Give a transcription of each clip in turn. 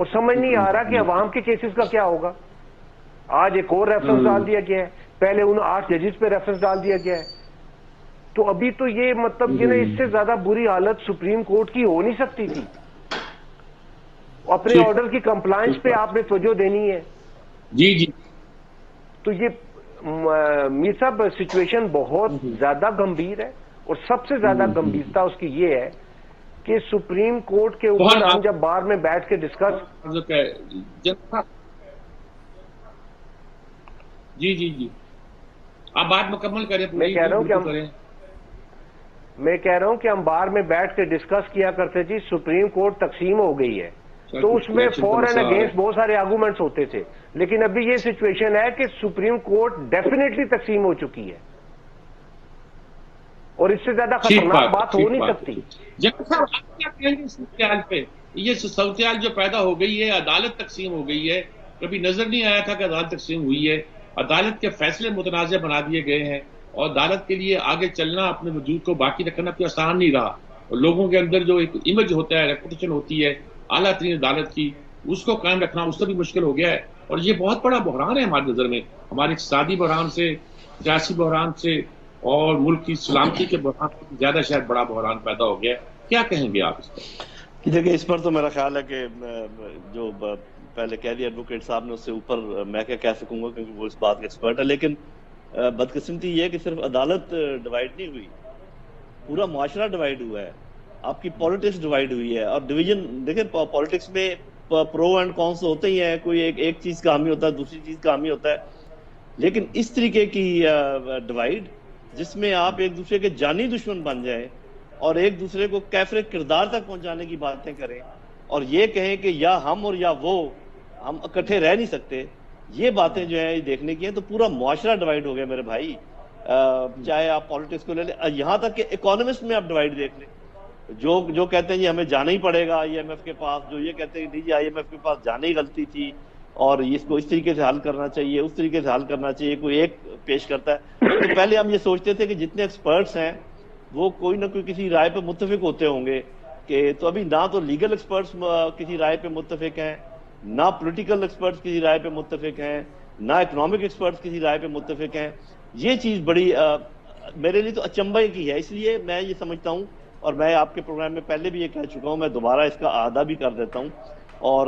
اور سمجھ نہیں آ رہا کہ عوام کے کیسز کا کیا ہوگا. آج ایک اور ریفرنس ڈال دیا گیا ہے, پہلے ان 8 ججز پہ ریفرنس ڈال دیا گیا ہے. تو ابھی تو یہ مطلب یہ نا اس سے زیادہ بری حالت سپریم کورٹ کی ہو نہیں سکتی تھی. اپنے آرڈر کی کمپلائنس پہ آپ نے توجہ دینی ہے. جی جی. تو یہ میر صاحب سچویشن بہت زیادہ گمبھیر ہے, اور سب سے زیادہ گمبھیرتا اس کی یہ ہے کہ سپریم کورٹ کے اوپر ہم جب بار میں بیٹھ کے ڈسکس. جی جی جی, آپ بات مکمل کریں. میں کہہ رہا ہوں کہ ہم بار میں بیٹھ کے ڈسکس کیا کرتے تھے, سپریم کورٹ تقسیم ہو گئی ہے تو اس میں فور اینڈ اگینسٹ بہت سارے آرگومنٹس ہوتے تھے. لیکن ابھی یہ سچویشن ہے کہ سپریم کورٹ ڈیفینیٹلی تقسیم ہو چکی ہے, اور اس سے زیادہ خطرناک بات ہو نہیں سکتی. یہ صورتحال جو پیدا ہو گئی ہے, عدالت تقسیم ہو گئی ہے, کبھی نظر نہیں آیا تھا کہ عدالت تقسیم ہوئی ہے. عدالت کے فیصلے متنازع بنا دیے گئے ہیں, اور عدالت کے لیے آگے چلنا, اپنے وجود کو باقی رکھنا کوئی آسان نہیں رہا. اور لوگوں کے اندر جو ایک امیج ہوتا ہے, ریپوٹیشن ہوتی ہے اعلیٰ ترین عدالت کی, اس کو قائم رکھنا اس سے بھی مشکل ہو گیا ہے. اور یہ بہت بڑا بحران ہے ہماری نظر میں, ہمارے اقتصادی بحران سے, سیاسی بحران سے, اور ملک کی سلامتی کے بحران سے زیادہ شاید بڑا بحران پیدا ہو گیا ہے. کیا کہیں گے آپ اس پر؟ دیکھیں, اس پر تو میرا خیال ہے کہ جو پہلے کہہ دیا ایڈوکیٹ صاحب نے, اس سے اوپر میں کیا کہہ سکوں گا, کیونکہ وہ اس بات کے ایکسپرٹ ہے. لیکن بدقسمتی یہ ہے کہ صرف عدالت ڈیوائیڈ نہیں ہوئی, پورا معاشرہ ڈیوائیڈ ہوا ہے, آپ کی پالیٹکس ڈیوائیڈ ہوئی ہے. اور ڈویژن دیکھیں, پالیٹکس میں پرو اینڈ کونس ہوتے ہی ہیں, کوئی ایک چیز کا حامی ہوتا ہے, دوسری چیز کا حامی ہوتا ہے. لیکن اس طریقے کی ڈیوائیڈ جس میں آپ ایک دوسرے کے جانی دشمن بن جائیں اور ایک دوسرے کو کیفر کردار تک پہنچانے کی باتیں کریں, اور یہ کہیں کہ یا ہم اور یا وہ, ہم اکٹھے رہ نہیں سکتے, یہ باتیں جو ہیں دیکھنے کی ہیں. تو پورا معاشرہ ڈیوائیڈ ہو گیا میرے بھائی. چاہے آپ پالیٹکس کو لے لیں, یہاں تک کہ اکانومسٹ میں آپ ڈیوائیڈ دیکھ لیں. جو کہتے ہیں جی ہمیں جانا ہی پڑے گا آئی ایم ایف کے پاس, جو یہ کہتے ہیں کہ جی آئی ایم ایف کے پاس جانے ہی غلطی تھی اور اس کو اس طریقے سے حل کرنا چاہیے, اس طریقے سے حل کرنا چاہیے, کوئی ایک پیش کرتا ہے. تو پہلے ہم یہ سوچتے تھے کہ جتنے ایکسپرٹس ہیں وہ کوئی نہ کوئی کسی رائے پہ متفق ہوتے ہوں گے, کہ تو ابھی نہ تو لیگل ایکسپرٹس کسی رائے پہ متفق ہیں, نہ پولیٹیکل ایکسپرٹس کسی رائے پہ متفق ہیں, نہ اکنامک ایکسپرٹس کسی رائے پہ متفق ہیں. یہ چیز بڑی میرے لیے تو اچنبھے کی ہے. اس لیے میں یہ سمجھتا ہوں, اور میں آپ کے پروگرام میں پہلے بھی یہ کہہ چکا ہوں, میں دوبارہ اس کا اعادہ بھی کر دیتا ہوں, اور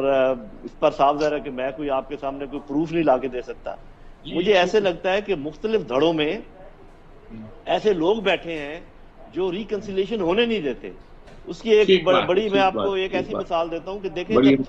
اس پر صاف ظاہر ہے کہ میں کوئی آپ کے سامنے کوئی پروف نہیں لا کے دے سکتا. مجھے ایسے لگتا ہے کہ مختلف دھڑوں میں ایسے لوگ بیٹھے ہیں جو ریکنسیلیشن ہونے نہیں دیتے. اس کی ایک بڑی میں آپ کو ایک ایسی مثال دیتا ہوں کہ دیکھیں, جب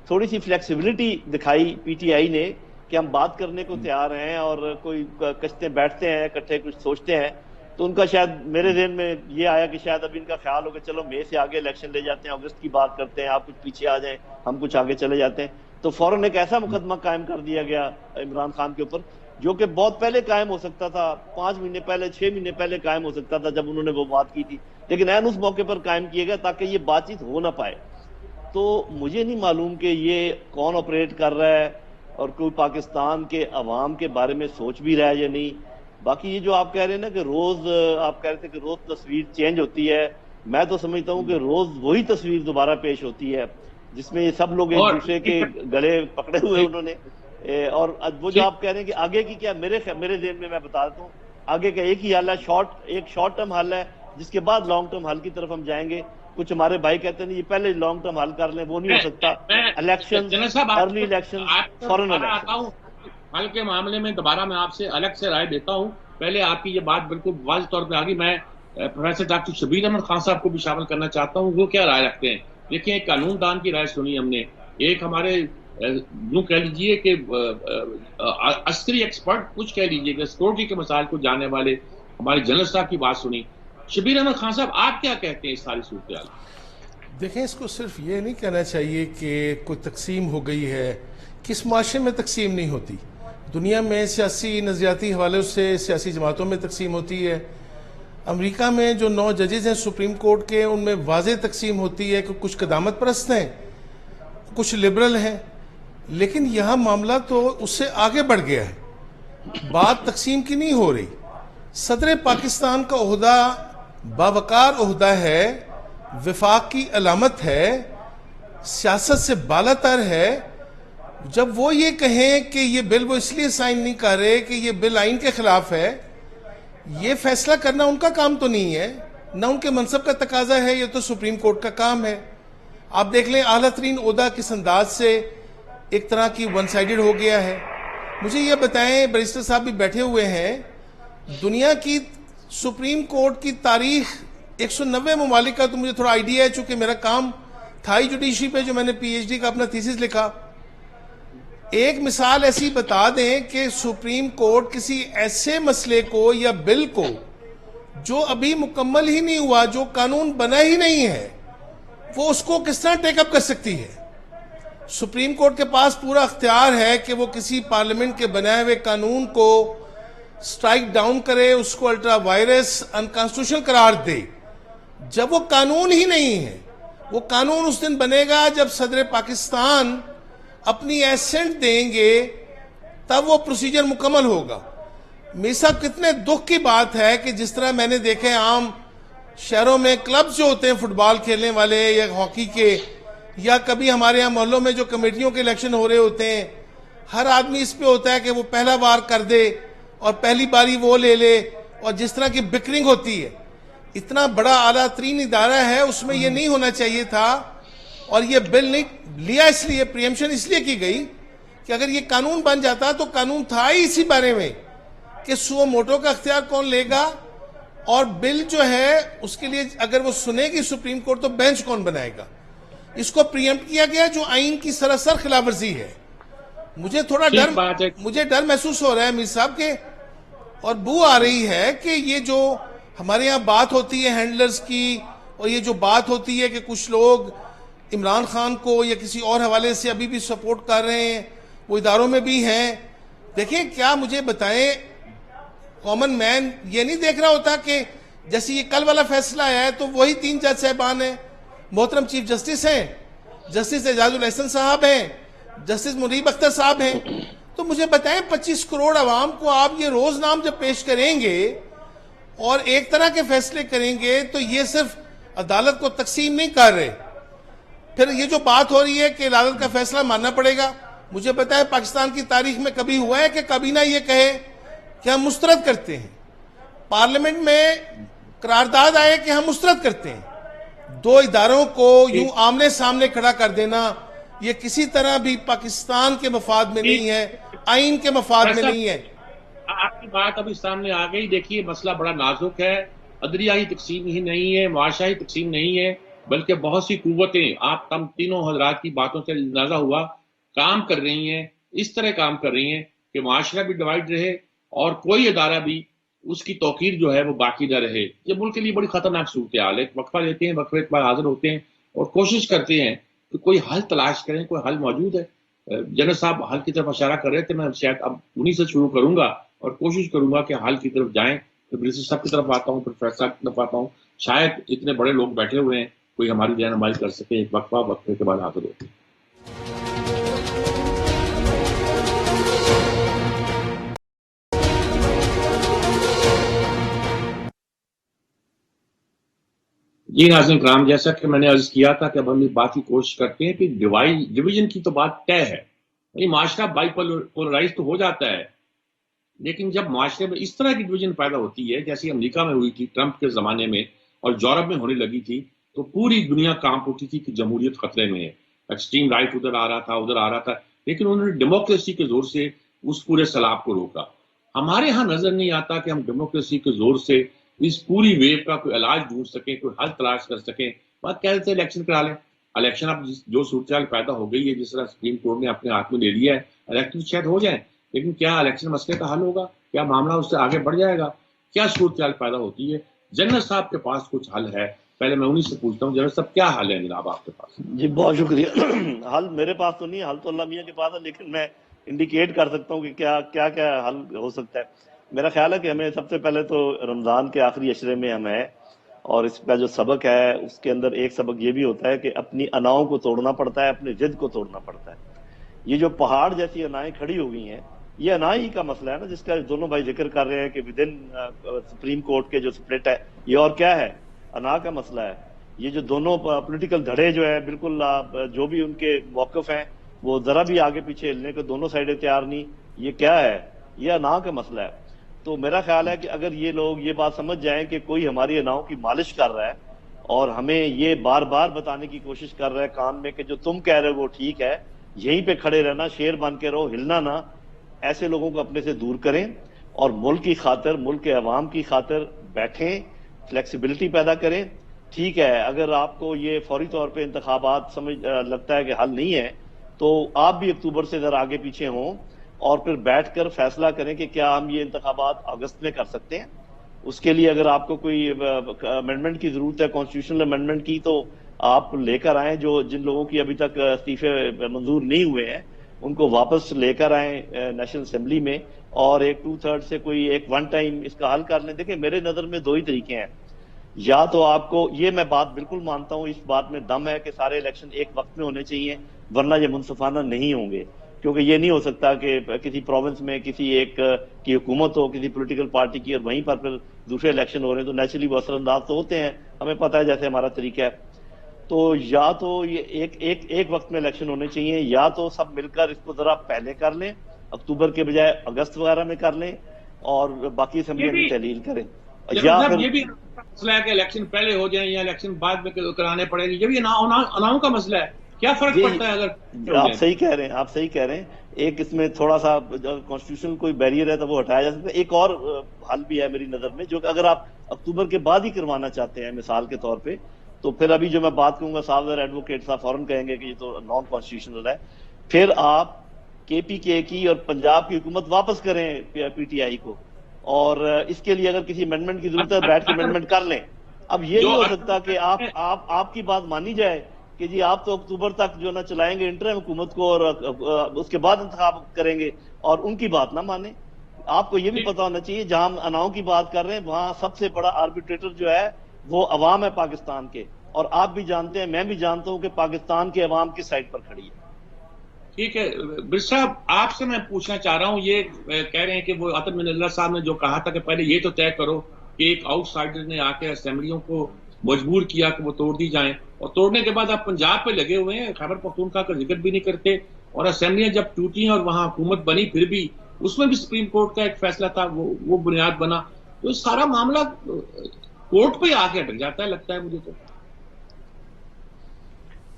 تھوڑی سی فلیکسیبلٹی دکھائی پی ٹی آئی نے کہ ہم بات کرنے کو تیار ہیں اور کوئی کشتے بیٹھتے ہیں اکٹھے کچھ سوچتے ہیں, تو ان کا شاید میرے ذہن میں یہ آیا کہ شاید اب ان کا خیال ہو کہ چلو مئی سے آگے الیکشن لے جاتے ہیں, اگست کی بات کرتے ہیں, آپ کچھ پیچھے آ جائیں, ہم کچھ آگے چلے جاتے ہیں. تو فوراً ایک ایسا مقدمہ قائم کر دیا گیا عمران خان کے اوپر, جو کہ بہت پہلے قائم ہو سکتا تھا, 5 مہینے پہلے, 6 مہینے پہلے قائم ہو سکتا تھا جب انہوں نے وہ بات کی تھی, لیکن عین اس موقع پر قائم کیا گیا تاکہ یہ بات چیت ہو نہ پائے. تو مجھے نہیں معلوم کہ یہ کون آپریٹ کر رہا ہے اور کوئی پاکستان کے عوام کے بارے میں سوچ بھی رہا ہے یا نہیں. باقی یہ جو آپ کہہ رہے ہیں نا کہ روز آپ کہہ رہے تھے کہ روز تصویر چینج ہوتی ہے, میں تو سمجھتا ہوں کہ روز وہی تصویر دوبارہ پیش ہوتی ہے جس میں یہ سب لوگ ایک دوسرے کے گلے پکڑے ہوئے انہوں نے. اور وہ جو آپ کہہ رہے ہیں کہ آگے کی کیا, میرے ذہن میں بتا دیتا ہوں, آگے کا ایک ہی حل ہے, ایک شارٹ ٹرم حل ہے, جس کے بعد لانگ ٹرم حل کی طرف ہم جائیں گے. کچھ ہمارے بھائی کہتے ہیں یہ پہلے لانگ ٹرم حل کر لیں, وہ نہیں ہو سکتا. الیکشن, ارلی الیکشن, فورن الیکشن. حل کے معاملے میں دوبارہ میں آپ سے الگ سے رائے دیتا ہوں. پہلے آپ کی یہ بات بالکل واضح طور پہ آ گئی. میں پروفیسر ڈاکٹر شبیر احمد خان صاحب کو بھی شامل کرنا چاہتا ہوں, وہ کیا رائے رکھتے ہیں. دیکھیں, ایک قانون دان کی رائے سنی ہم نے, ایک ہمارے یوں کہہ لیجیے کہ عسکری ایکسپرٹ کچھ کہہ لیجیے کہ سیکورٹی کے مسائل کو جاننے والے ہمارے جنرل صاحب کی بات سنی. شبیر احمد خان صاحب, آپ کیا کہتے ہیں اس ساری صورتحال؟ دیکھیں, اس کو صرف یہ نہیں کہنا چاہیے کہ کوئی تقسیم ہو گئی ہے. کس معاشرے میں تقسیم نہیں ہوتی؟ دنیا میں سیاسی نظریاتی حوالے سے سیاسی جماعتوں میں تقسیم ہوتی ہے. امریکہ میں جو 9 ججز ہیں سپریم کورٹ کے, ان میں واضح تقسیم ہوتی ہے کہ کچھ قدامت پرست ہیں, کچھ لبرل ہیں. لیکن یہاں معاملہ تو اس سے آگے بڑھ گیا ہے. بات تقسیم کی نہیں ہو رہی. صدر پاکستان کا عہدہ باوقار عہدہ ہے, وفاق کی علامت ہے. سیاست سے بالا تر ہے. جب وہ یہ کہیں کہ یہ بل وہ اس لیے سائن نہیں کر رہے کہ یہ بل آئین کے خلاف ہے، یہ فیصلہ کرنا ان کا کام تو نہیں ہے، نہ ان کے منصب کا تقاضا ہے، یہ تو سپریم کورٹ کا کام ہے. آپ دیکھ لیں اعلیٰ ترین عہدہ کس انداز سے ایک طرح کی ون سائیڈڈ ہو گیا ہے. مجھے یہ بتائیں، بیرسٹر صاحب بھی بیٹھے ہوئے ہیں، دنیا کی سپریم کورٹ کی تاریخ 190 ممالک کا تو مجھے تھوڑا آئیڈیا ہے، چونکہ میرا کام تھائی جوڈیشری پہ جو میں نے پی ایچ ڈی کا اپنا تھیسس لکھا. ایک مثال ایسی بتا دیں کہ سپریم کورٹ کسی ایسے مسئلے کو یا بل کو جو ابھی مکمل ہی نہیں ہوا، جو قانون بنا ہی نہیں ہے، وہ اس کو کس طرح ٹیک اپ کر سکتی ہے. سپریم کورٹ کے پاس پورا اختیار ہے کہ وہ کسی پارلیمنٹ کے بنائے ہوئے قانون کو سٹرائک ڈاؤن کرے، اس کو الٹرا وائرس انکانسٹیٹیوشنل قرار دے. جب وہ قانون ہی نہیں ہے، وہ قانون اس دن بنے گا جب صدر پاکستان اپنی ایسنٹ دیں گے، تب وہ پروسیجر مکمل ہوگا. میر صاحب کتنے دکھ کی بات ہے کہ جس طرح میں نے دیکھے عام شہروں میں کلبز جو ہوتے ہیں فٹ بال کھیلنے والے یا ہاکی کے، یا کبھی ہمارے یہاں محلوں میں جو کمیٹیوں کے الیکشن ہو رہے ہوتے ہیں، ہر آدمی اس پہ ہوتا ہے کہ وہ پہلا بار کر دے اور پہلی باری وہ لے لے، اور جس طرح کی بکرنگ ہوتی ہے. اتنا بڑا اعلیٰ ترین ادارہ ہے، اس میں یہ نہیں ہونا چاہیے تھا. اور یہ بل نہیں لیا اس لیے، پریمپشن اس لیے کی گئی کہ اگر یہ قانون بن جاتا تو قانون تھا ہی اسی بارے میں کہ سو موٹو کا اختیار کون لے گا، اور بل جو ہے اس کے لیے اگر وہ سنے گی سپریم کورٹ تو بینچ کون بنائے گا. اس کو پریمپٹ کیا گیا جو آئین کی سراسر خلاف ورزی ہے. مجھے تھوڑا ڈر محسوس ہو رہا ہے میر صاحب کے، اور بو آ رہی ہے کہ یہ جو ہمارے یہاں بات ہوتی ہے ہینڈلرز کی، اور یہ جو بات ہوتی ہے کہ کچھ لوگ عمران خان کو یا کسی اور حوالے سے ابھی بھی سپورٹ کر رہے ہیں، وہ اداروں میں بھی ہیں. دیکھیں کیا مجھے بتائیں، کامن مین یہ نہیں دیکھ رہا ہوتا کہ جیسے یہ کل والا فیصلہ آیا ہے تو وہی 3 جج صاحبان ہیں، محترم چیف جسٹس ہیں، جسٹس اعجاز الاحسن صاحب ہیں، جسٹس منیب اختر صاحب ہیں. تو مجھے بتائیں 25 کروڑ عوام کو آپ یہ روز نام جب پیش کریں گے اور ایک طرح کے فیصلے کریں گے تو یہ صرف عدالت کو تقسیم نہیں کر رہے. پھر یہ جو بات ہو رہی ہے کہ عدالت کا فیصلہ ماننا پڑے گا، مجھے بتائیں پاکستان کی تاریخ میں کبھی ہوا ہے کہ کابینہ یہ کہے کہ ہم مسترد کرتے ہیں؟ پارلیمنٹ میں قرارداد آئے کہ ہم مسترد کرتے ہیں. 2 اداروں کو یوں آمنے سامنے کھڑا کر دینا یہ کسی طرح بھی پاکستان کے مفاد میں نہیں ہے، آئین کے مفاد میں نہیں ہے. آپ کی بات ابھی سامنے آ گئی. دیکھیے مسئلہ بڑا نازک ہے، عدلیہ ہی تقسیم ہی نہیں ہے، معاشرہ ہی تقسیم نہیں ہے، بلکہ بہت سی قوتیں آپ تم تینوں حضرات کی باتوں سے اندازہ ہوا کام کر رہی ہیں، اس طرح کام کر رہی ہیں کہ معاشرہ بھی ڈیوائڈ رہے اور کوئی ادارہ بھی اس کی توقیر جو ہے وہ باقی نہ رہے. یہ ملک کے لیے بڑی خطرناک صورتحال ہے. وقفہ لیتے ہیں، وقفے کے بعد حاضر ہوتے ہیں اور کوشش کرتے ہیں کہ کوئی حل تلاش کریں. کوئی حل موجود ہے؟ جنرل صاحب حل کی طرف اشارہ کر رہے تھے، میں شاید اب انہی سے شروع کروں گا اور کوشش کروں گا کہ حل کی طرف جائیں. پھر بیرسٹر صاحب کی طرف آتا ہوں، پھر فیصلہ صاحب کی طرف آتا ہوں. شاید اتنے بڑے لوگ بیٹھے ہوئے ہیں، کوئی ہماری رہنمائی کر سکے. ایک وقفے کے بعد حاضر ہوتے ہیں. جی ناظرین کرام، جیسا کہ میں نے عرض کیا تھا کہ اب ہم اس بات کی کوشش کرتے ہیں کہ ڈویژن کی تو بات طے ہے، یعنی معاشرہ بائی پولرائز تو ہو جاتا ہے، لیکن جب معاشرے میں اس طرح کی ڈویژن پیدا ہوتی ہے جیسی امریکہ میں ہوئی تھی ٹرمپ کے زمانے میں اور یورپ میں ہونے لگی تھی، تو پوری دنیا کانپ اٹھی تھی کہ جمہوریت خطرے میں ہے. ایکسٹریم رائٹ ادھر آ رہا تھا، ادھر آ رہا تھا، لیکن انہوں نے ڈیموکریسی کے زور سے اس پورے سیلاب کو روکا. ہمارے ہاں نظر نہیں آتا کہ ہم ڈیموکریسی کے زور سے اس پوری ویو کا کوئی علاج ڈھونڈ سکیں، کوئی حل تلاش کر سکیں. بات کہتے ہیں الیکشن کرا لیں. الیکشن اب جو صورتحال پیدا ہو گئی ہے، جس طرح سپریم کورٹ نے اپنے ہاتھ میں لے لیا ہے، الیکشن شاید ہو جائیں، لیکن کیا الیکشن مسئلے کا حل ہوگا؟ کیا معاملہ اس سے آگے بڑھ جائے گا؟ کیا صورتحال پیدا ہوتی ہے؟ جنرل صاحب کے پاس کچھ حل ہے؟ پہلے میں انہی سے پوچھتا ہوں، جنرل صاحب کیا حل ہے جناب آپ کے پاس؟ جی بہت شکریہ. حل میرے پاس تو نہیں، حل تو اللہ میاں کے پاس ہے، لیکن میں انڈیکیٹ کر سکتا ہوں کہ کیا حل ہو سکتا ہے. میرا خیال ہے کہ ہمیں سب سے پہلے تو رمضان کے آخری عشرے میں ہم ہیں، اور اس کا جو سبق ہے اس کے اندر ایک سبق یہ بھی ہوتا ہے کہ اپنی اناؤں کو توڑنا پڑتا ہے، اپنے ضد کو توڑنا پڑتا ہے. یہ جو پہاڑ جیسی انائیں کھڑی ہو گئی ہیں، یہ انائی ہی کا مسئلہ ہے نا، جس کا دونوں بھائی ذکر کر رہے ہیں کہ ود ان سپریم کورٹ کے جو سپلٹ ہے، یہ اور کیا ہے؟ انا کا مسئلہ ہے. یہ جو دونوں پولیٹیکل دھڑے جو ہے بالکل جو بھی ان کے موقف ہیں وہ ذرا بھی آگے پیچھے ہلنے کو دونوں سائڈیں تیار نہیں. یہ کیا ہے؟ یہ اناؤں کا مسئلہ ہے. تو میرا خیال ہے کہ اگر یہ لوگ یہ بات سمجھ جائیں کہ کوئی ہماری اناؤں کی مالش کر رہا ہے اور ہمیں یہ بار بار بتانے کی کوشش کر رہا ہے کان میں کہ جو تم کہہ رہے ہو وہ ٹھیک ہے, یہیں پہ کھڑے رہنا, شیر بن کے رہو, ہلنا نہ, ایسے لوگوں کو اپنے سے دور کریں اور ملک کی خاطر, ملک کے عوام کی خاطر بیٹھیں, فلیکسیبلٹی پیدا کریں. ٹھیک ہے, اگر آپ کو یہ فوری طور پہ انتخابات سمجھ لگتا ہے کہ حل نہیں ہے تو آپ بھی اکتوبر سے ذرا آگے پیچھے ہوں اور پھر بیٹھ کر فیصلہ کریں کہ کیا ہم یہ انتخابات اگست میں کر سکتے ہیں. اس کے لیے اگر آپ کو کوئی امینڈمنٹ کی ضرورت ہے, کانسٹیٹیوشنل امینڈمنٹ کی, تو آپ لے کر آئیں. جن لوگوں کی ابھی تک استعفے منظور نہیں ہوئے ہیں ان کو واپس لے کر آئیں نیشنل اسمبلی میں, اور ایک 2/3 سے کوئی ایک ون ٹائم اس کا حل کر لیں. دیکھیں میرے نظر میں 2 ہی طریقے ہیں. یا تو آپ کو, یہ میں بات بالکل مانتا ہوں, اس بات میں دم ہے کہ سارے الیکشن ایک وقت میں ہونے چاہیے, ورنہ یہ منصفانہ نہیں ہوں گے. کیونکہ یہ نہیں ہو سکتا کہ کسی پروونس میں کسی ایک کی حکومت ہو, کسی پولیٹیکل پارٹی کی, اور وہیں پر پھر دوسرے الیکشن ہو رہے ہیں. تو نیچرلی وہ اثر انداز تو ہوتے ہیں, ہمیں پتہ ہے جیسے ہمارا طریقہ ہے. تو یا تو یہ ایک وقت میں الیکشن ہونے چاہیے, یا تو سب مل کر اس کو ذرا پہلے کر لیں, اکتوبر کے بجائے اگست وغیرہ میں کر لیں, اور باقی اسمبلیوں کی تحلیل کریں. یا یہ بھی مسئلہ ہے کہ الیکشن پہلے ہو جائیں یا الیکشن بعد میں کرانے پڑے گی, یہ بھی اناؤں کا مسئلہ ہے. کیا فرق پڑتا ہے اگر آپ صحیح کہہ رہے ہیں, آپ صحیح کہہ رہے ہیں. ایک اس میں تھوڑا سا کانسٹیٹیوشن کوئی بیریئر ہے تو وہ ہٹایا جا سکتا ہے. ایک اور حل بھی ہے میری نظر میں, جو کہ اگر آپ اکتوبر کے بعد ہی کروانا چاہتے ہیں مثال کے طور پہ, تو پھر ابھی جو میں بات کروں گا صاحب ایڈوکیٹ صاحب فوراً کہیں گے کہ یہ تو نان کانسٹیٹیوشنل ہے. پھر آپ KPK کی اور پنجاب کی حکومت واپس کریں PTI کو, اور اس کے لیے اگر کسی امینڈمنٹ کی ضرورت ہے بیٹھ کے امینڈمنٹ کر لیں. اب یہ نہیں ہو سکتا کہ آپ کی بات مانی جائے کہ جی آپ تو اکتوبر تک جو نہ چلائیں گے انٹرم حکومت کو اور اس کے بعد انتخاب کریں گے, اور ان کی بات نہ مانیں. آپ کو یہ بھی پتا ہونا چاہیے جہاں ہم اناؤں کی بات کر رہے ہیں وہاں سب سے بڑا آربیٹریٹر جو ہے وہ عوام ہے پاکستان کے, اور آپ بھی جانتے ہیں, میں بھی جانتا ہوں کہ پاکستان کے عوام کس سائڈ پر کھڑی ہے. ٹھیک ہے برس صاحب, آپ سے میں پوچھنا چاہ رہا ہوں, یہ کہہ رہے ہیں کہ وہ عطر من اللہ صاحب نے جو کہا تھا کہ پہلے یہ تو طے کرو کہ ایک آؤٹ سائڈر نے آ کے اسمبلیوں کو مجبور کیا کہ وہ توڑ دی جائیں, اور توڑنے کے بعد آپ پنجاب پہ لگے ہوئے ہیں, خیبر پختونخوا کا ذکر بھی نہیں کرتے, اور اسمبلیاں جب ٹوٹی اور وہاں حکومت بنی پھر بھی اس میں بھی سپریم کورٹ کا ایک فیصلہ تھا, وہ بنیاد بنا. تو سارا معاملہ کورٹ پہ آ کے اٹک جاتا ہے لگتا ہے مجھے. تو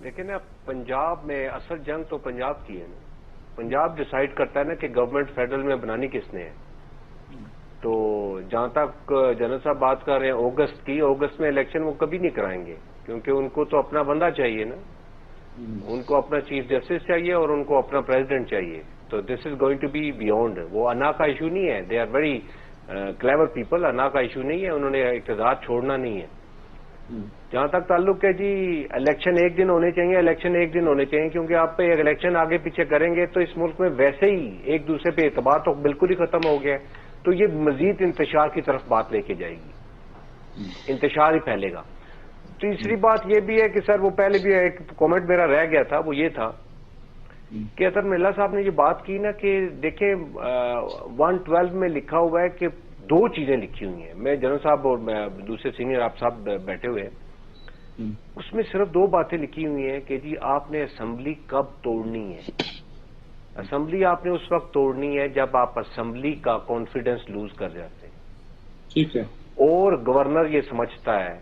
لیکن اب پنجاب میں اصل جنگ تو پنجاب کی ہے نا. پنجاب ڈیسائیڈ کرتا ہے نا کہ گورنمنٹ فیڈرل میں بنانی کس نے ہے. تو جہاں تک جنرل صاحب بات کر رہے ہیں اگست کی, اگست میں الیکشن وہ کبھی نہیں کرائیں گے, کیونکہ ان کو تو اپنا بندہ چاہیے نا, ان کو اپنا چیف جسٹس چاہیے اور ان کو اپنا پریزیڈنٹ چاہیے. تو this is going to be beyond. وہ انا کا ایشو نہیں ہے, they are very clever people. انا کا ایشو نہیں ہے, انہوں نے اقتدار چھوڑنا نہیں ہے. جہاں تک تعلق ہے جی الیکشن ایک دن ہونے چاہیے, الیکشن ایک دن ہونے چاہیے, کیونکہ آپ پہ الیکشن آگے پیچھے کریں گے تو اس ملک میں ویسے ہی ایک دوسرے پہ اعتبار تو بالکل ہی ختم ہو گیا ہے. تو یہ مزید انتشار کی طرف بات لے کے جائے گی, انتشار ہی پھیلے گا. تیسری بات یہ بھی ہے کہ سر وہ پہلے بھی ایک کامنٹ میرا رہ گیا تھا, وہ یہ تھا کہ عطر من اللہ صاحب نے یہ بات کی نا کہ دیکھیں 112 میں لکھا ہوا ہے کہ 2 چیزیں لکھی ہوئی ہیں. میں جنرل صاحب اور دوسرے سینئر آپ صاحب بیٹھے ہوئے ہیں, اس میں صرف 2 باتیں لکھی ہوئی ہیں کہ جی آپ نے اسمبلی کب توڑنی ہے. اسمبلی آپ نے اس وقت توڑنی ہے جب آپ اسمبلی کا کانفیڈنس لوز کر جاتے ہیں. ٹھیک ہے. اور گورنر یہ سمجھتا ہے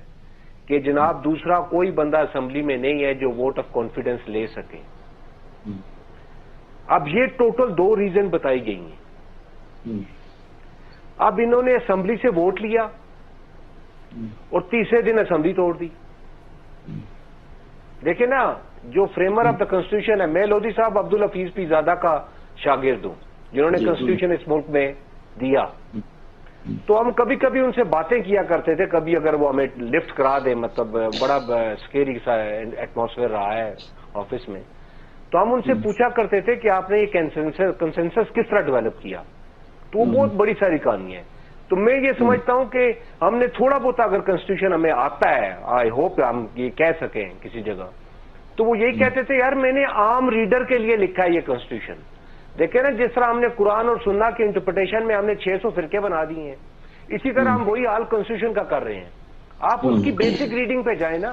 کہ جناب دوسرا کوئی بندہ اسمبلی میں نہیں ہے جو ووٹ آف کانفیڈنس لے سکے. اب یہ ٹوٹل 2 ریزن بتائی گئی ہیں. اب انہوں نے اسمبلی سے ووٹ لیا اور تیسرے دن اسمبلی توڑ دی. دیکھیں نا, جو فریمر آف دا کنسٹیٹیوشن ہے, میں لودھی صاحب عبدالحفیظ پیرزادہ کا شاگرد ہوں, جنہوں نے کنسٹیٹیوشن اس ملک میں دیا. تو ہم کبھی کبھی ان سے باتیں کیا کرتے تھے, کبھی اگر وہ ہمیں لفٹ کرا دے, مطلب بڑا سکیری سا ایٹماسفیئر رہا ہے آفس میں, تو ہم ان سے پوچھا کرتے تھے کہ آپ نے یہ کنسنسس کس طرح ڈیولپ کیا. تو وہ بہت بڑی ساری کہانی ہے. تو میں یہ سمجھتا ہوں کہ ہم نے تھوڑا بہت اگر کنسٹیٹیوشن ہمیں آتا ہے, آئی ہوپ ہم یہ کہہ سکیں کسی جگہ, تو وہ یہی کہتے تھے یار میں نے عام ریڈر کے لیے لکھا ہے یہ کنسٹیٹیوشن. دیکھیں نا جس طرح ہم نے قرآن اور سنہ کی انٹرپریٹیشن میں ہم نے 600 فرقے بنا دیے ہیں, اسی طرح ہم وہی حال کنسٹیٹیوشن کا کر رہے ہیں. آپ اس کی بیسک ریڈنگ پہ جائیں نا,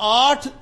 8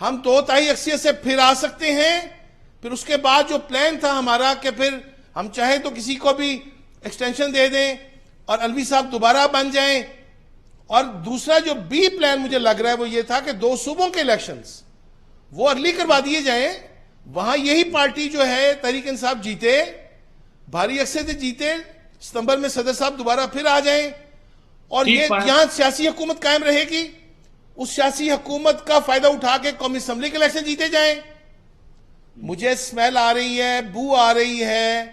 ہم 2/3 اکثریت سے پھر آ سکتے ہیں. پھر اس کے بعد جو پلان تھا ہمارا کہ پھر ہم چاہیں تو کسی کو بھی ایکسٹینشن دے دیں اور الوی صاحب دوبارہ بن جائیں. اور دوسرا جو بی پلان مجھے لگ رہا ہے وہ یہ تھا کہ 2 صوبوں کے الیکشنز وہ ارلی کروا دیے جائیں. وہاں یہی پارٹی جو ہے تحریک انصاف جیتے, بھاری اکثریت سے جیتے, ستمبر میں صدر صاحب دوبارہ پھر آ جائیں اور یہ یہاں سیاسی حکومت قائم رہے گی. اس سیاسی حکومت کا فائدہ اٹھا کے قومی اسمبلی کے الیکشن جیتے جائیں. مجھے اسمیل آ رہی ہے, بو آ رہی ہے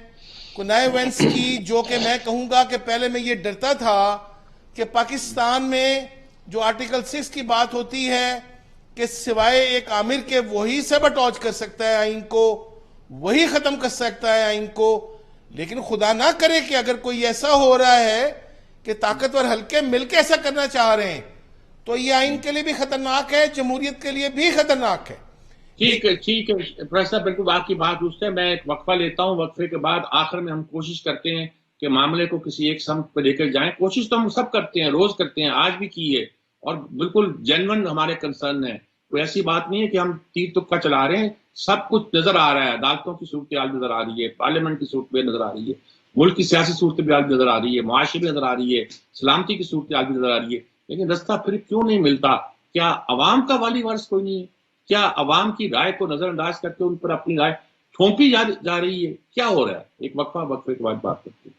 نئے وینس کی, جو کہ میں کہوں گا کہ پہلے میں یہ ڈرتا تھا کہ پاکستان میں جو آرٹیکل 6 کی بات ہوتی ہے کہ سوائے ایک آمر کے وہی سیبوٹاج کر سکتا ہے آئین کو, وہی ختم کر سکتا ہے آئین کو. لیکن خدا نہ کرے کہ اگر کوئی ایسا ہو رہا ہے کہ طاقتور حلقے مل کے ایسا کرنا چاہ رہے ہیں تو یہ آئین کے لیے بھی خطرناک ہے, جمہوریت کے لیے بھی خطرناک ہے. ٹھیک ہے پروفیسر, بالکل آپ کی بات درست ہے. میں ایک وقفہ لیتا ہوں, وقفے کے بعد آخر میں ہم کوشش کرتے ہیں کہ معاملے کو کسی ایک سمت پہ لے کر جائیں. کوشش تو ہم سب کرتے ہیں, روز کرتے ہیں, آج بھی کی ہے, اور بالکل جینون ہمارے کنسرن ہے. کوئی ایسی بات نہیں ہے کہ ہم تیر تکا چلا رہے ہیں. سب کچھ نظر آ رہا ہے, عدالتوں کی صورتحال نظر آ رہی ہے, پارلیمنٹ کی صورتحال نظر آ رہی ہے, ملک کی سیاسی صورتحال نظر آ رہی ہے, معاشی بھی نظر آ رہی ہے, سلامتی کی صورتحال بھی نظر آ رہی ہے. لیکن رستہ پھر کیوں نہیں ملتا؟ کیا عوام کا والی ورث کوئی نہیں ہے؟ کیا عوام کی رائے کو نظر انداز کر کے ان پر اپنی رائے تھوپی جا رہی ہے؟ کیا ہو رہا ہے؟ ایک وقفے کے بعد بات کرتے ہیں.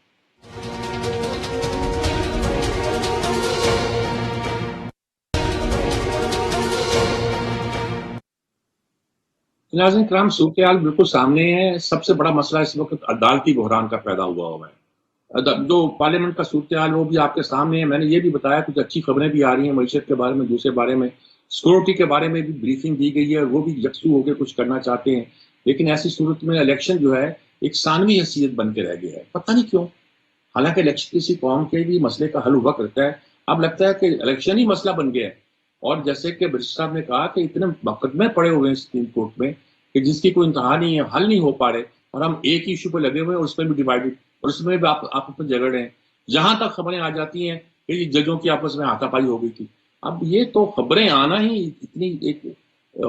ناظرین کرام, صورتحال بالکل سامنے ہے. سب سے بڑا مسئلہ اس وقت عدالتی بحران کا پیدا ہوا ہے. جو پارلیمنٹ کا صورتحال وہ بھی آپ کے سامنے ہے. میں نے یہ بھی بتایا کچھ اچھی خبریں بھی آ رہی ہیں معیشت کے بارے میں, دوسرے بارے میں سیکورٹی کے بارے میں بھی بریفنگ دی گئی ہے, وہ بھی یکسو ہو کے کچھ کرنا چاہتے ہیں. لیکن ایسی صورت میں الیکشن جو ہے ایک ثانوی حیثیت بن کے رہ گیا ہے, پتہ نہیں کیوں. حالانکہ الیکشن کسی قوم کے بھی مسئلے کا حل ہوا کرتا ہے. اب لگتا ہے کہ الیکشن ہی مسئلہ بن گیا ہے. اور جیسے کہ برشت صاحب نے کہا کہ اتنے مقدمے پڑے ہوئے ہیں سپریم کورٹ میں کہ جس کی کوئی انتہا نہیں ہے, حل نہیں ہو پا رہے, اور ہم ایک ہی ایشو پہ لگے ہوئے ہیں اور اس میں بھی ڈیوائیڈڈ, اور اس میں بھی آپ میں جھگڑ رہے ہیں. جہاں تک خبریں آ جاتی ہیں کہ یہ ججوں کی آپس میں ہاتھا پائی ہو گئی تھی. اب یہ تو خبریں آنا ہی اتنی ایک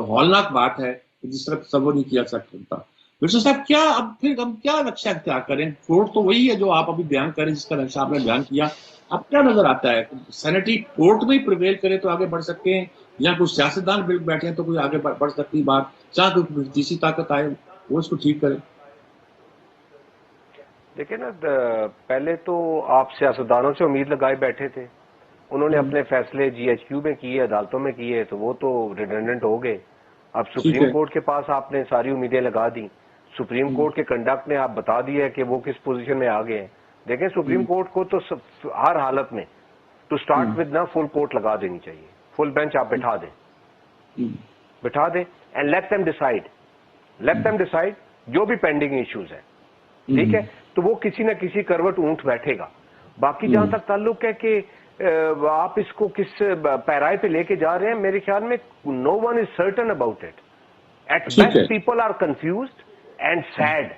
ہولناک بات ہے جس طرح تصور نہیں کیا سکتا. برشت صاحب, کیا اب پھر ہم کیا نقشہ اختیار کریں؟ کورٹ تو وہی ہے جو آپ ابھی بیان کریں, جس کا نقشہ آپ نے بیان کیا. اب کیا نظر آتا ہے؟ سینیٹری کورٹ میں پریویل کرے تو آگے بڑھ سکتے ہیں, یا کوئی سیاستدان بل بیٹھے ہیں تو کوئی آگے بڑھ سکتی بات, چاہے کوئی تیسری طاقت آئے وہ اس کو ٹھیک کرے. دیکھیں نا, پہلے تو آپ سیاستدانوں سے امید لگائے بیٹھے تھے, انہوں نے اپنے فیصلے جی ایچ کیو میں کیے, عدالتوں میں کیے, تو وہ تو ریڈنڈنٹ ہو گئے. اب سپریم کورٹ کے پاس آپ نے ساری امیدیں لگا دی. سپریم کورٹ کے کنڈکٹ نے آپ بتا دیا ہے کہ وہ کس پوزیشن میں آ گئے ہیں. دیکھیں, سپریم کورٹ کو تو ہر حالت میں ٹو سٹارٹ ود نا فل کورٹ لگا دینی چاہیے, فل بینچ آپ بٹھا دیں اینڈ لیٹ دیم ڈیسائیڈ جو بھی پینڈنگ ایشوز ہیں. ٹھیک ہے, تو وہ کسی نہ کسی کروٹ اونٹ بیٹھے گا. باقی جہاں تک تعلق ہے کہ آپ اس کو کس پیرائے پہ لے کے جا رہے ہیں, میرے خیال میں no one is certain about it. At best people are confused and sad,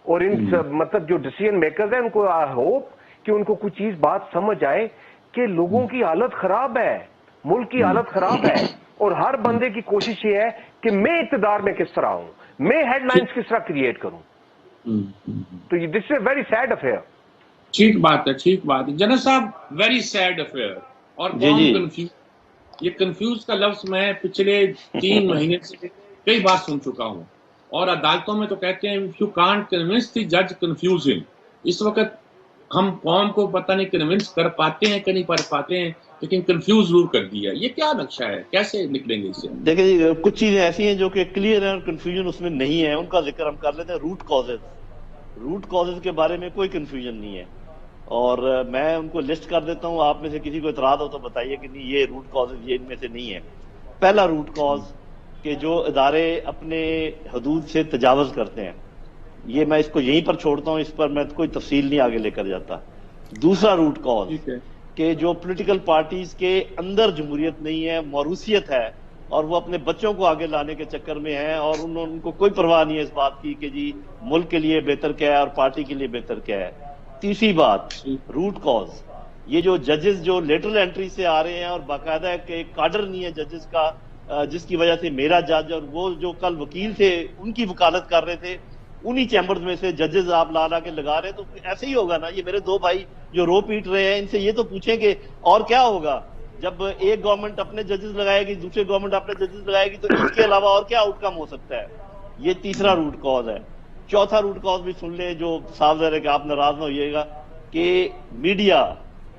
اور ان مطلب جو ڈیسیژن میکرز ہیں ان کو آئی ہوپ کہ ان کو کچھ چیز بات سمجھ آئے کہ لوگوں کی حالت خراب ہے, ملک کی حالت خراب ہے, اور ہر بندے کی کوشش یہ ہے کہ میں اقتدار میں کس طرح ہوں, میں ہیڈ لائنز کس طرح کریٹ کروں. تو this is a very sad affair. ٹھیک بات ہے جنرل صاحب, ویری سیڈ افیئر. اور یہ کنفیوز کا لفظ میں پچھلے 3 مہینے سے کئی بار سن چکا ہوں, اور عدالتوں میں تو کہتے ہیں یو کانٹ کنونس دی جج کنفیوز ہم. اس وقت ہم قوم کو پتہ نہیں کنونس کر پاتے ہیں کہ نہیں کر پاتے ہیں, لیکن کنفیوز ضرور کر دیا. یہ کیا نقشہ ہے, کیسے نکلیں گے اس سے؟ دیکھیں جی, کچھ چیزیں ایسی ہیں جو کہ کلیئر ہیں اور کنفیوژن اس میں نہیں ہے. ان کا ذکر ہم کر لیتے ہیں. روٹ کازز کے بارے میں کوئی کنفیوژن نہیں ہے, اور میں ان کو لسٹ کر دیتا ہوں. آپ میں سے کسی کو اعتراض ہو تو بتائیے کہ نہیں یہ روٹ کازز یہ ان میں سے نہیں ہے. پہلا روٹ کاز کہ جو ادارے اپنے حدود سے تجاوز کرتے ہیں, یہ میں اس کو یہیں پر چھوڑتا ہوں, اس پر میں کوئی تفصیل نہیں آگے لے کر جاتا. دوسرا روٹ کاز کہ جو پولیٹیکل پارٹیز کے اندر جمہوریت نہیں ہے, موروثیت ہے, اور وہ اپنے بچوں کو آگے لانے کے چکر میں ہیں, اور ان کو کوئی پرواہ نہیں ہے اس بات کی کہ جی ملک کے لیے بہتر کیا ہے اور پارٹی کے لیے بہتر کیا ہے. تیسری بات, روٹ کاز یہ جو ججز جو لیٹرل انٹری سے آ رہے ہیں اور باقاعدہ کہ ایک کاڈر نہیں ہے ججز کا جس کی وجہ سے میرا جج اور وہ جو کل وکیل تھے ان کی وکالت کر رہے تھے انہی چیمبرز میں سے ججز آپ لا کے لگا رہے ہیں، تو ایسے ہی ہوگا نا. یہ میرے دو بھائی جو رو پیٹ رہے ہیں ان سے یہ تو پوچھیں کہ اور کیا ہوگا جب ایک گورنمنٹ اپنے ججز لگائے گی، دوسرے گورنمنٹ اپنے ججز لگائے گی، تو اس کے علاوہ اور کیا آؤٹ کم ہو سکتا ہے. یہ تیسرا روٹ کاز ہے. چوتھا روٹ کاز بھی سن لیں جو صاف ظاہر ہے کہ آپ ناراض نہ ہوئیے گا، کہ میڈیا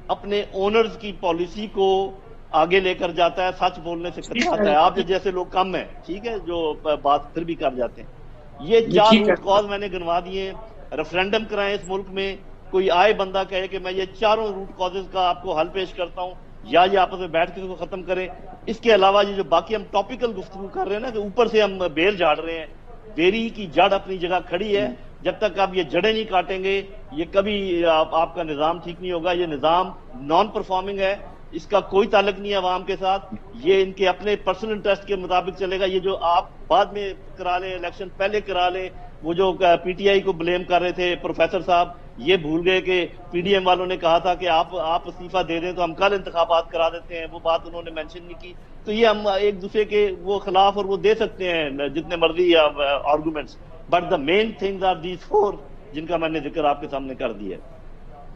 اپنے اونرز کی پالیسی کو آگے لے کر جاتا ہے، سچ بولنے سے کتراتا ہے. آپ جیسے لوگ کم ہیں، ٹھیک ہے، جو بات پھر بھی کر جاتے ہیں. یہ 4 روٹ کاز میں نے گنوا دیے. ریفرینڈم کرائیں اس ملک میں، کوئی آئے بندہ کہے کہ میں یہ چاروں روٹ کازز کا آپ کو حل پیش کرتا ہوں، یا یہ آپس میں بیٹھ کے اس کو ختم کریں. اس کے علاوہ یہ جو باقی ہم ٹاپیکل گفتگو کر رہے ہیں نا، کہ اوپر سے ہم بیل جھاڑ رہے ہیں، بیری کی جڑ اپنی جگہ کھڑی ہے. جب تک آپ یہ جڑیں نہیں کاٹیں گے یہ کبھی آپ کا نظام ٹھیک نہیں ہوگا. یہ نظام نان پرفارمنگ ہے، اس کا کوئی تعلق نہیں ہے عوام کے ساتھ، یہ ان کے اپنے پرسنل انٹرسٹ کے مطابق چلے گا. یہ جو آپ بعد میں کرا لیں الیکشن پہلے کرا لیں، وہ جو پی ٹی آئی کو بلیم کر رہے تھے پروفیسر صاحب، یہ بھول گئے کہ پی ڈی ایم والوں نے کہا تھا کہ آپ استعفیٰ دے دیں تو ہم کل انتخابات کرا دیتے ہیں. وہ بات انہوں نے مینشن نہیں کی. تو یہ ہم ایک دوسرے کے وہ خلاف اور وہ دے سکتے ہیں جتنے مرضی arguments, but the main things are these 4 جن کا میں نے ذکر آپ کے سامنے کر دیا ہے.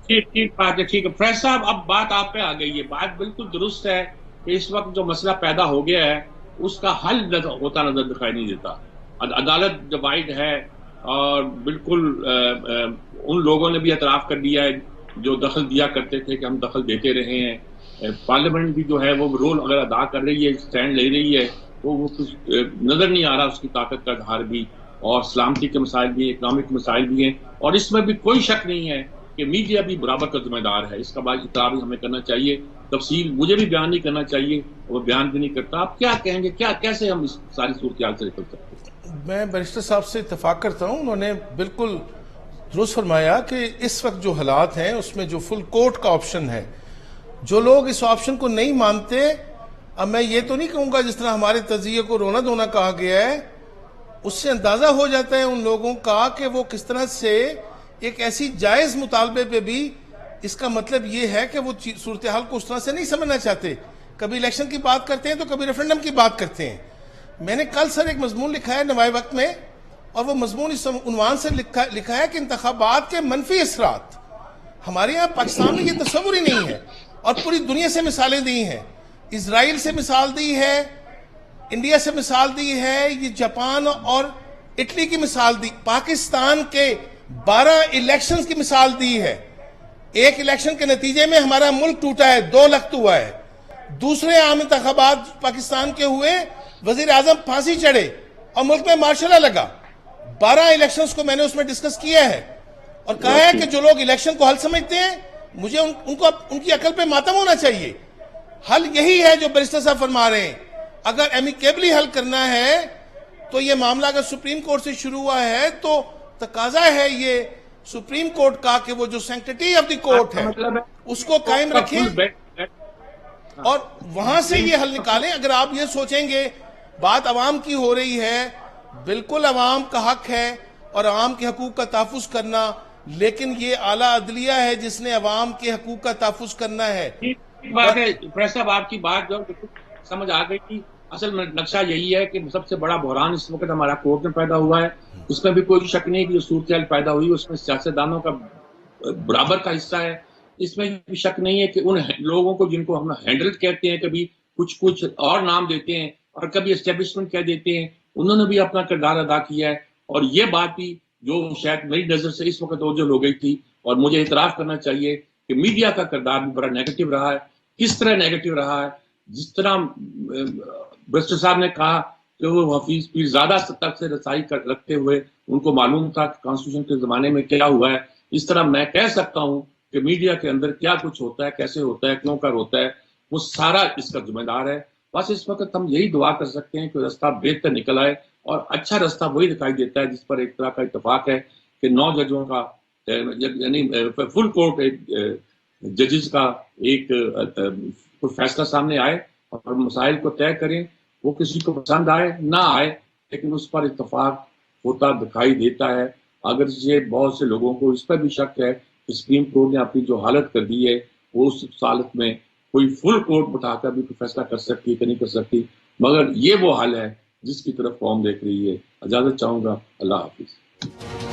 ٹھیک بات ہے. ٹھیک ہے فیض صاحب، اب بات آپ پہ آ گئی ہے. بات بالکل درست ہے کہ اس وقت جو مسئلہ پیدا ہو گیا ہے اس کا حل ہوتا نظر دکھائی نہیں دیتا. عدالت ڈیوائڈ ہے اور بالکل ان لوگوں نے بھی اعتراف کر دیا ہے جو دخل دیا کرتے تھے کہ ہم دخل دیتے رہے ہیں. پارلیمنٹ بھی جو ہے وہ رول اگر ادا کر رہی ہے، اسٹینڈ لے رہی ہے، وہ کچھ نظر نہیں آ رہا اس کی طاقت کا اظہار بھی. اور سلامتی کے مسائل بھی ہیں، اکنامک مسائل بھی ہیں، اور اس میں بھی کوئی شک نہیں ہے کہ میڈیا بھی برابر کا ذمہ دار ہے. اس کا بعد اطلاع بھی ہمیں کرنا چاہیے. تفصیل مجھے بھی بیان نہیں کرنا چاہیے، وہ بیان بھی نہیں کرتا. آپ کیا کہیں گے، کیسے ہم اس ساری صورتحال سے نکل سکتے ہیں؟ میں بیرسٹر صاحب سے اتفاق کرتا ہوں، انہوں نے بالکل درست فرمایا کہ اس وقت جو حالات ہیں اس میں جو فل کورٹ کا آپشن ہے، جو لوگ اس آپشن کو نہیں مانتے، اب میں یہ تو نہیں کہوں گا جس طرح ہمارے تجزیے کو رونا دھونا کہا گیا ہے، اس سے اندازہ ہو جاتا ہے ان لوگوں کا کہ وہ کس طرح سے ایک ایسی جائز مطالبے پہ بھی اس کا مطلب یہ ہے کہ وہ صورتحال کو اس طرح سے نہیں سمجھنا چاہتے. کبھی الیکشن کی بات کرتے ہیں تو کبھی ریفرنڈم کی بات کرتے ہیں. میں نے کل سر ایک مضمون لکھا ہے نوائے وقت میں، اور وہ مضمون اس عنوان سے لکھا ہے کہ انتخابات کے منفی اثرات. ہمارے یہاں پاکستان میں یہ تصور ہی نہیں ہے، اور پوری دنیا سے مثالیں دی ہیں. اسرائیل سے مثال دی ہے، انڈیا سے مثال دی ہے، یہ جاپان اور اٹلی کی مثال دی، پاکستان کے 12 الیکشنز کی مثال دی ہے. ایک الیکشن کے نتیجے میں ہمارا ملک ٹوٹا ہے، 2 لخت ہوا ہے. دوسرے عام انتخابات پاکستان کے ہوئے، وزیر اعظم پھانسی چڑھے اور ملک میں مارشل لا لگا. 12 الیکشنز کو میں نے اس میں ڈسکس کیا ہے اور کہا ہے کہ جو لوگ الیکشن کو حل سمجھتے ہیں، مجھے ان کی عقل پہ ماتم ہونا چاہیے. حل یہی ہے جو بیرسٹر صاحب فرما رہے ہیں. اگر ایمیکیبلی حل کرنا ہے تو یہ معاملہ اگر سپریم کورٹ سے شروع ہوا ہے تو تقاضا ہے یہ سپریم کورٹ کا کہ وہ جو سینکٹیٹی آف دی کورٹ ہے اس کو قائم رکھیں اور وہاں سے یہ حل نکالیں. اگر آپ یہ سوچیں گے بات عوام کی ہو رہی ہے، بالکل عوام کا حق ہے اور عوام کے حقوق کا تحفظ کرنا، لیکن یہ اعلیٰ عدلیہ ہے جس نے عوام کے حقوق کا تحفظ کرنا ہے. بات ہے پریس صاحب، آپ کی بات جو سمجھ آ گئی کہ اصل میں نقشہ یہی ہے کہ سب سے بڑا بحران اس وقت ہمارا کورٹ میں پیدا ہوا ہے. اس میں بھی کوئی شک نہیں کہ جو صورتحال پیدا ہوئی اس میں سیاستدانوں کا برابر کا حصہ ہے. اس میں بھی شک نہیں ہے کہ ان لوگوں کو جن کو ہم ہینڈل کہتے ہیں، کبھی کچھ اور نام دیتے ہیں اور کبھی اسٹیبلشمنٹ کہہ دیتے ہیں، انہوں نے بھی اپنا کردار ادا کیا ہے. اور یہ بات بھی جو شاید میری نظر سے اس وقت اوجھل ہو گئی تھی، اور مجھے اعتراف کرنا چاہیے کہ میڈیا کا کردار بھی بڑا نیگیٹو رہا ہے. کس طرح نیگیٹو رہا ہے؟ جس طرح بیرسٹر صاحب نے کہا کہ وہ حفیظ پیر زیادہ تک سے رسائی رکھتے ہوئے ان کو معلوم تھا کہ کانسٹیٹیوشن کے زمانے میں کیا ہوا ہے. اس طرح میں کہہ سکتا ہوں کہ میڈیا کے اندر کیا کچھ ہوتا ہے، کیسے ہوتا ہے، کیوں کر ہوتا ہے، وہ سارا اس کا ذمہ دار ہے. بس اس وقت ہم یہی دعا کر سکتے ہیں کہ راستہ بہتر نکل آئے، اور اچھا راستہ وہی دکھائی دیتا ہے جس پر ایک طرح کا اتفاق ہے کہ 9 ججوں کا یعنی فل کورٹ ججز کا ایک فیصلہ سامنے آئے اور مسائل کو طے کریں. وہ کسی کو پسند آئے نہ آئے، لیکن اس پر اتفاق ہوتا دکھائی دیتا ہے. اگر یہ بہت سے لوگوں کو اس پر بھی شک ہے کہ سپریم کورٹ نے اپنی جو حالت کر دی ہے وہ اس حالت میں کوئی فل کورٹ بٹھا کر بھی کوئی فیصلہ کر سکتی ہے کہ نہیں کر سکتی. مگر یہ وہ حل ہے جس کی طرف قوم دیکھ رہی ہے. اجازت چاہوں گا. اللہ حافظ.